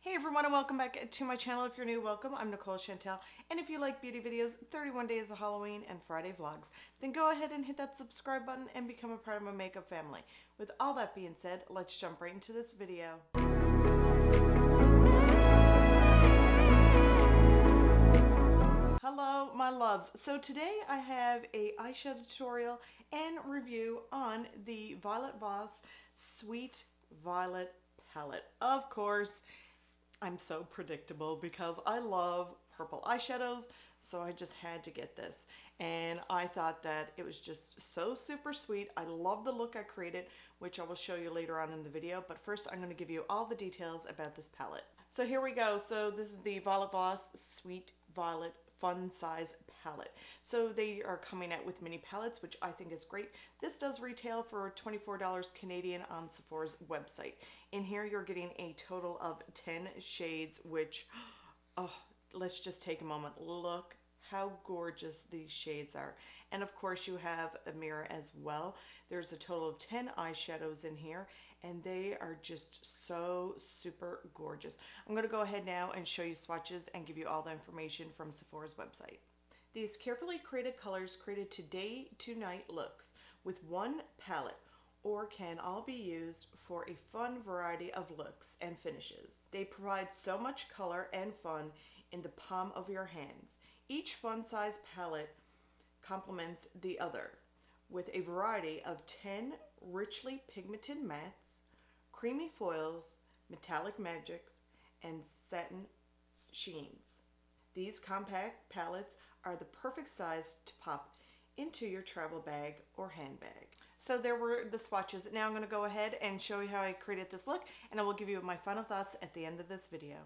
Hey everyone, and welcome back to my channel. If you're new, welcome. I'm Nicole Chantell, and if you like beauty videos, 31 days of Halloween and Friday vlogs, then go ahead and hit that subscribe button and become a part of my makeup family. With all that being said, let's jump right into this video. Hello my loves. So today I have a eyeshadow tutorial and review on the Violet Voss Sweet Violet palette. Of course, I'm so predictable because I love purple eyeshadows, so I just had to get this. And I thought that it was just so super sweet. I love the look I created, which I will show you later on in the video. But first, I'm going to give you all the details about this palette. So here we go. So this is the Violet Voss Sweet Violet Fun Size palette. So they are coming out with mini palettes, which I think is great. This does retail for $24 Canadian on Sephora's website. In here you're getting a total of 10 shades, which, oh, let's just take a moment. Look how gorgeous these shades are. And of course you have a mirror as well. There's a total of 10 eyeshadows in here, and they are just so super gorgeous. I'm going to go ahead now and show you swatches and give you all the information from Sephora's website. These carefully created colors created day to night looks with one palette, or can all be used for a fun variety of looks and finishes. They provide so much color and fun in the palm of your hands. Each fun size palette complements the other with a variety of 10 richly pigmented mattes, creamy foils, metallic magics, and satin sheens. These compact palettes are the perfect size to pop into your travel bag or handbag. So there were the swatches. Now I'm going to go ahead and show you how I created this look, and I will give you my final thoughts at the end of this video.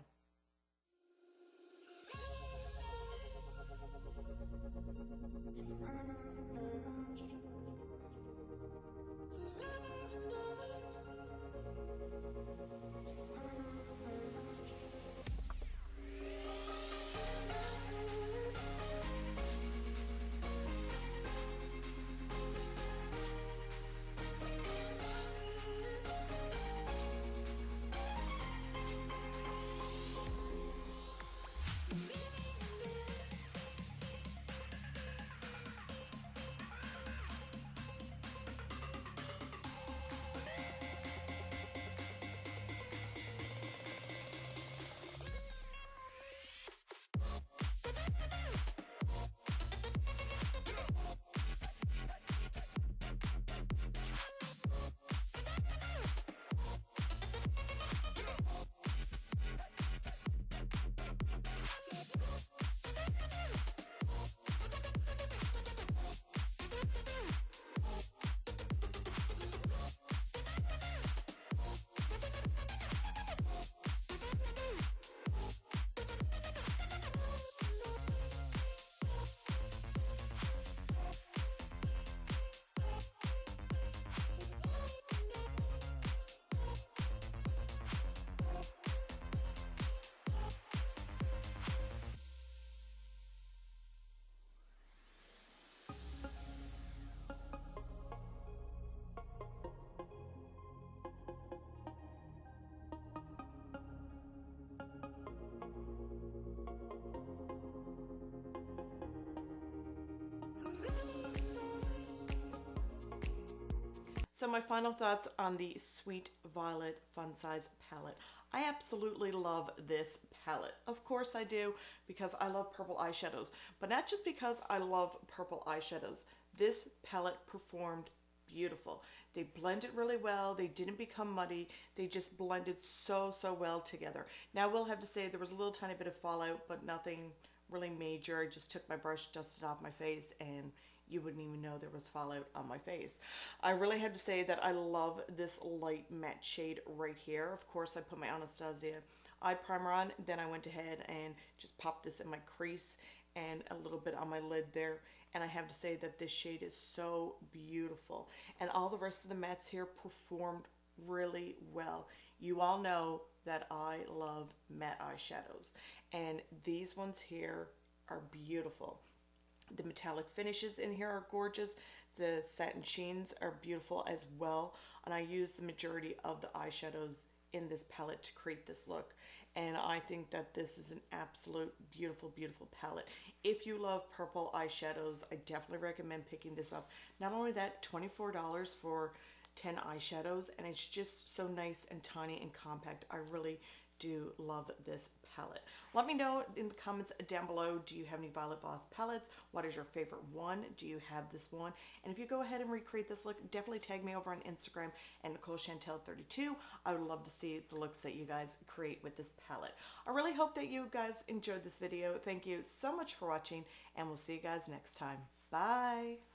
So my final thoughts on the Sweet Violet Fun Size palette. I absolutely love this palette. Of course I do, because I love purple eyeshadows, but not just because I love purple eyeshadows. This palette performed beautiful. They blended really well. They didn't become muddy. They just blended so well together. Now I will have to say there was a little tiny bit of fallout, but nothing really major. I just took my brush, dusted off my face, and you wouldn't even know there was fallout on my face. I really have to say that I love this light matte shade right here. Of course, I put my Anastasia eye primer on, then I went ahead and just popped this in my crease and a little bit on my lid there. And I have to say that this shade is so beautiful. And all the rest of the mattes here performed really well. You all know that I love matte eyeshadows, and these ones here are beautiful. The metallic finishes in here are gorgeous. The satin sheens are beautiful as well. And I used the majority of the eyeshadows in this palette to create this look. and I think that this is an absolute beautiful, beautiful palette. If you love purple eyeshadows, I definitely recommend picking this up. Not only that, $24 for 10 eyeshadows, and it's just so nice and tiny and compact. I really do love this palette. Let me know in the comments down below, do you have any Violet Voss palettes? What is your favorite one? Do you have this one? And if you go ahead and recreate this look, definitely tag me over on Instagram at Nicole Chantell 32. I would love to see the looks that you guys create with this palette. I really hope that you guys enjoyed this video. Thank you so much for watching, and we'll see you guys next time. Bye!